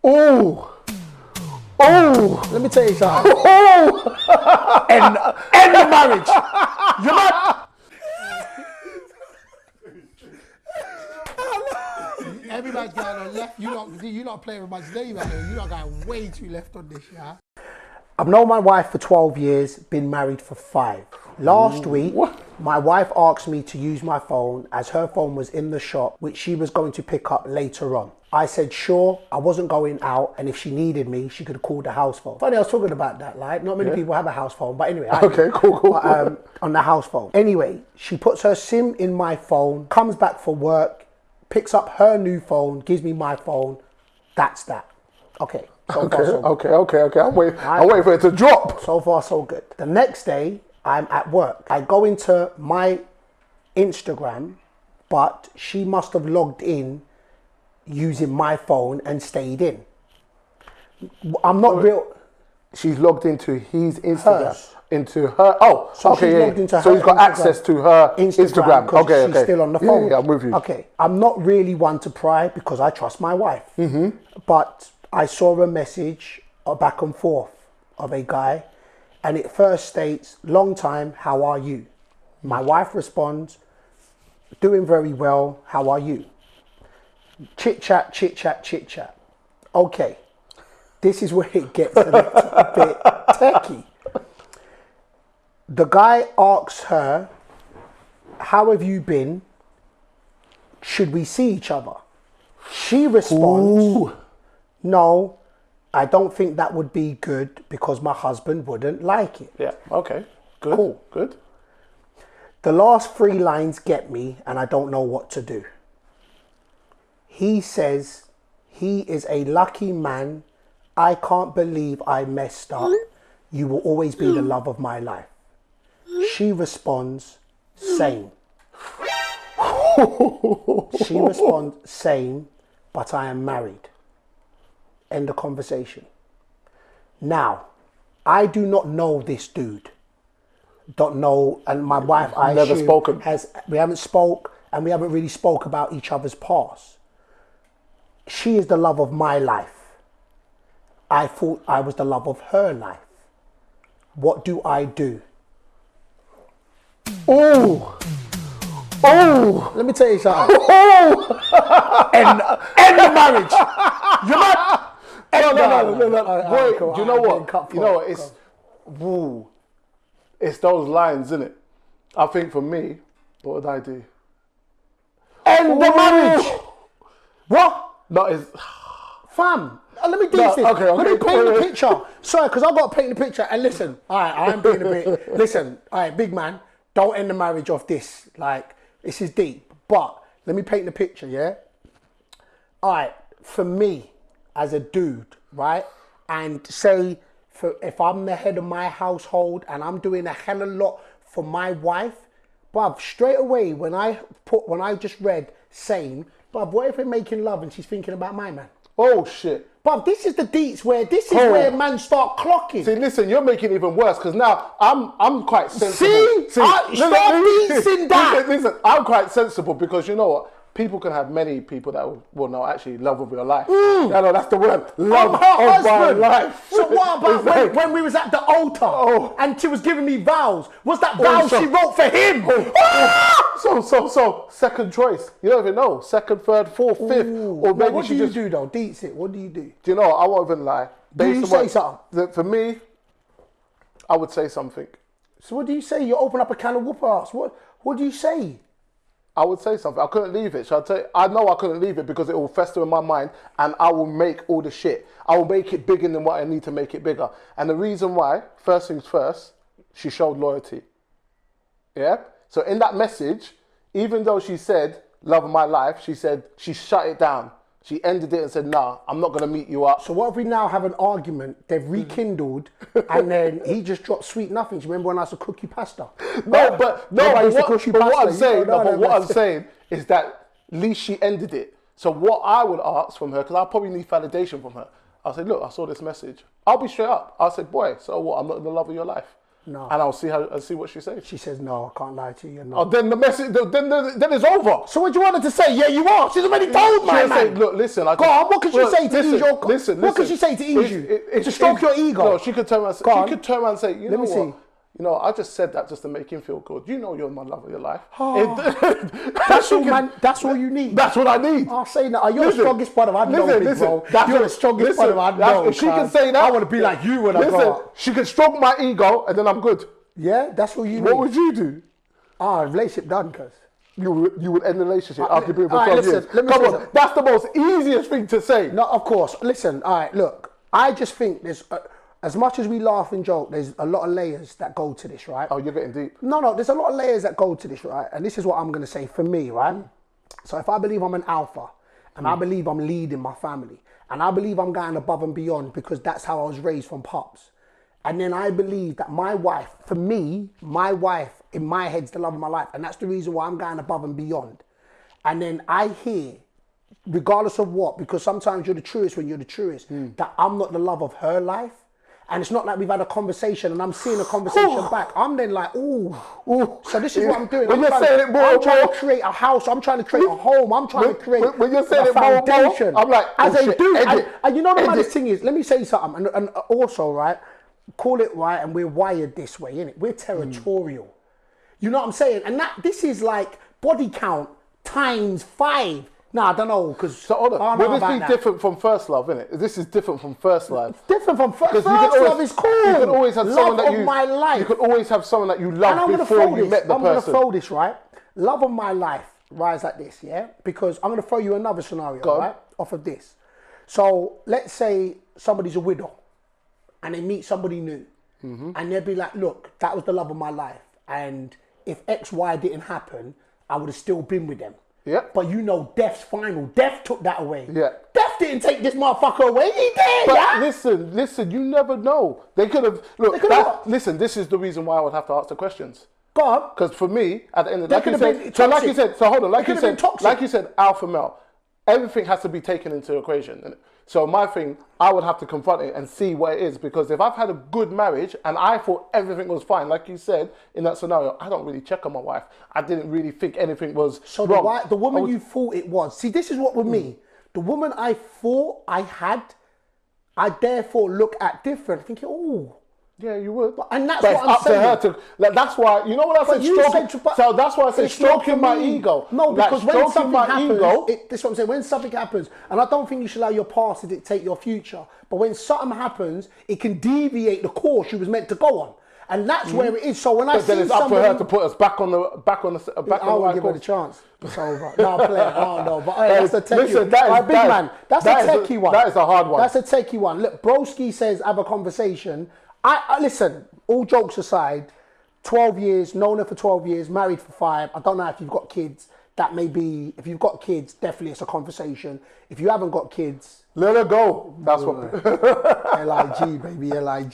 Oh. Oh. Let me tell you something. Oh. End the marriage. You're not. Everybody's going on left. You not playing with much name out here. You not going way too left on this, yeah? I've known my wife for 12 years, been married for 5. Last week, my wife asked me to use my phone as her phone was in the shop, which she was going to pick up later on. I said, sure, I wasn't going out, and if she needed me, she could have called the house phone. Funny, I was talking about that, like, not many people have a house phone, but anyway. Okay, cool. On the house phone. Anyway, she puts her SIM in my phone, comes back for work, picks up her new phone, gives me my phone. That's that. Okay. Okay. I'm waiting for it to drop. So far, so good. The next day, I'm at work. I go into my Instagram, but she must have logged in using my phone and stayed in. I'm not real. She's logged into his Instagram. Hers. Into her. Oh, So okay. she's logged into so her he's got Instagram. access to her Instagram. Okay. She's still on the phone. Yeah, I'm with you. Okay. I'm not really one to pry because I trust my wife. Mm-hmm. But I saw a message, a back and forth of a guy, and it first states, long time, how are you? My wife responds, doing very well, how are you? Chit chat. Okay, this is where it gets a little bit techie. The guy asks her, how have you been? Should we see each other? She responds, no, I don't think that would be good because my husband wouldn't like it. Yeah, okay. Good. Cool. Good. The last 3 lines get me and I don't know what to do. He says, he is a lucky man. I can't believe I messed up. You will always be the love of my life. She responds, same. She responds, same, but I am married. End the conversation. Now, I do not know this dude. Don't know, and my wife, I Never assume, spoken. we haven't spoke, and we haven't really spoke about each other's past. She is the love of my life. I thought I was the love of her life. What do I do? Oh. Let me tell you something. End the marriage. You're not. No. Boy, Cool. do you know what? You know what? It's woo. It's those lines, isn't it? I think for me, what would I do? End the marriage. What? No, it's Fam, let me do No, this. okay, Let me paint the wait. picture. Sorry, because I've got to paint the picture. And listen, all right, I am being a bit. Listen, all right, big man, don't end the marriage off this. Like, this is deep. But let me paint the picture, yeah? All right, for me, as a dude, right? And say, if I'm the head of my household and I'm doing a hell of a lot for my wife, bruv, straight away, when I just read same, bruv, what if we're making love and she's thinking about my man? oh shit. But this is the deets where where man start clocking. See, listen, you're making it even worse because now I'm quite sensible. Stop deetsing that. Listen, I'm quite sensible because you know what? People can have many people that will know actually love of your life. Yeah, no, that's the word. Love of my life. So what about It's when we was at the altar and she was giving me vows? Was that vows she wrote for him? So second choice. You don't even know. Second, third, fourth, fifth. Or maybe what she do you just do though? Deets it. What do you do? Do you know what? I won't even lie. Do you say something? For me, I would say something. So what do you say? You open up a can of whoop ass. What do you say? I would say something. I couldn't leave it. Shall I tell you? I know I couldn't leave it because it will fester in my mind and I will make all the shit. I will make it bigger than what I need to make it bigger. And the reason why, first things first, she showed loyalty. Yeah? So in that message, even though she said, love of my life, she said, she shut it down. She ended it and said, nah, I'm not going to meet you up. So what if we now have an argument, they've rekindled, and then he just dropped sweet nothings? Remember when I used to cook you pasta? What I'm saying is that at least she ended it. So what I would ask from her, because I'll probably need validation from her, I'll say, look, I saw this message. I'll be straight up. I'll say, boy, so what? I'm not in the love of your life. No. And I'll see what she says. She says, no, I can't lie to you. No. Oh, then the message, then it's over. So what do you want her to say? Yeah, you are. She's already told my She'll say, man. look, listen. Go on, what could she say to ease your... Listen. What could she say to ease you? To stroke your ego? No, she could turn around and say, you know what? see. You know, I just said that just to make him feel good. You know you're my love of your life. That's all, man. That's all you need. That's what I need. I'll say that. You're the strongest part of I know, big bro. You're the strongest part of I know. If she can say that, I want to be like you when I grow up. She can stroke my ego and then I'm good. Yeah, that's what you need. What would you do? Relationship done, cuz. You would end the relationship after being for 12 years. Come on, that's the most easiest thing to say. No, of course. Listen, all right, look. I just think there's... as much as we laugh and joke, there's a lot of layers that go to this, right? Oh, you're getting deep. No, there's a lot of layers that go to this, right? And this is what I'm going to say for me, right? So if I believe I'm an alpha, and I believe I'm leading my family, and I believe I'm going above and beyond because that's how I was raised from pops, and then I believe that my wife, for me, my wife, in my head's the love of my life, and that's the reason why I'm going above and beyond. And then I hear, regardless of what, because sometimes you're the truest when you're the truest, that I'm not the love of her life. And it's not like we've had a conversation and I'm seeing a conversation back. I'm then like, ooh. So this is what I'm doing. I'm trying to create a house. I'm trying to create a home. I'm trying to create a foundation. I'm like, as I do. And you know the maddest thing is, let me say something. And also, right, call it right, and we're wired this way, innit? We're territorial. You know what I'm saying? And this is like body count times 5. Nah, I don't know, because... So, hold on. Will this be different from first love, innit? This is different from first love. It's different from first love is cool. You can always have someone that you... Love of my life. You can always have someone that you love before you met the person. I'm going to throw this, right? Love of my life, rise like this, yeah? Because I'm going to throw you another scenario, right? Off of this. So, let's say somebody's a widow, and they meet somebody new, and they'll be like, look, that was the love of my life, and if X, Y didn't happen, I would have still been with them. Yeah. But you know, Death's final. Death took that away. Yeah. Death didn't take this motherfucker away. He did. But listen, you never know. They could have. Listen, this is the reason why I would have to ask the questions. Go on. Because for me, at the end of the day, like you said, alpha male, everything has to be taken into equation. So my thing, I would have to confront it and see what it is, because if I've had a good marriage and I thought everything was fine, like you said in that scenario, I don't really check on my wife. I didn't really think anything was wrong. The woman you thought it was. See, this is what with me. The woman I thought I had, I therefore look at different, thinking, oh. Yeah, you would. And that's what I'm saying. Up to her to, that's why, you know what I said? So that's why I said stroking my ego. No, because when something happens, this is what I'm saying, when something happens, and I don't think you should allow your past to dictate your future, but when something happens, it can deviate the course you was meant to go on. And that's where it is. So when I see then it's up for her to put us back on the I won't give her the chance. It's over. No, I'm playing. I don't know. But that's a techie one. Big man, that's a techie one. That is a hard one. That's a techie one. Look, Broski says, have a conversation. I listen, all jokes aside, 12 years, known her for 12 years, married for 5. I don't know if you've got kids. That may be, if you've got kids, definitely it's a conversation. If you haven't got kids, let her go. That's what. LIG, baby, LIG.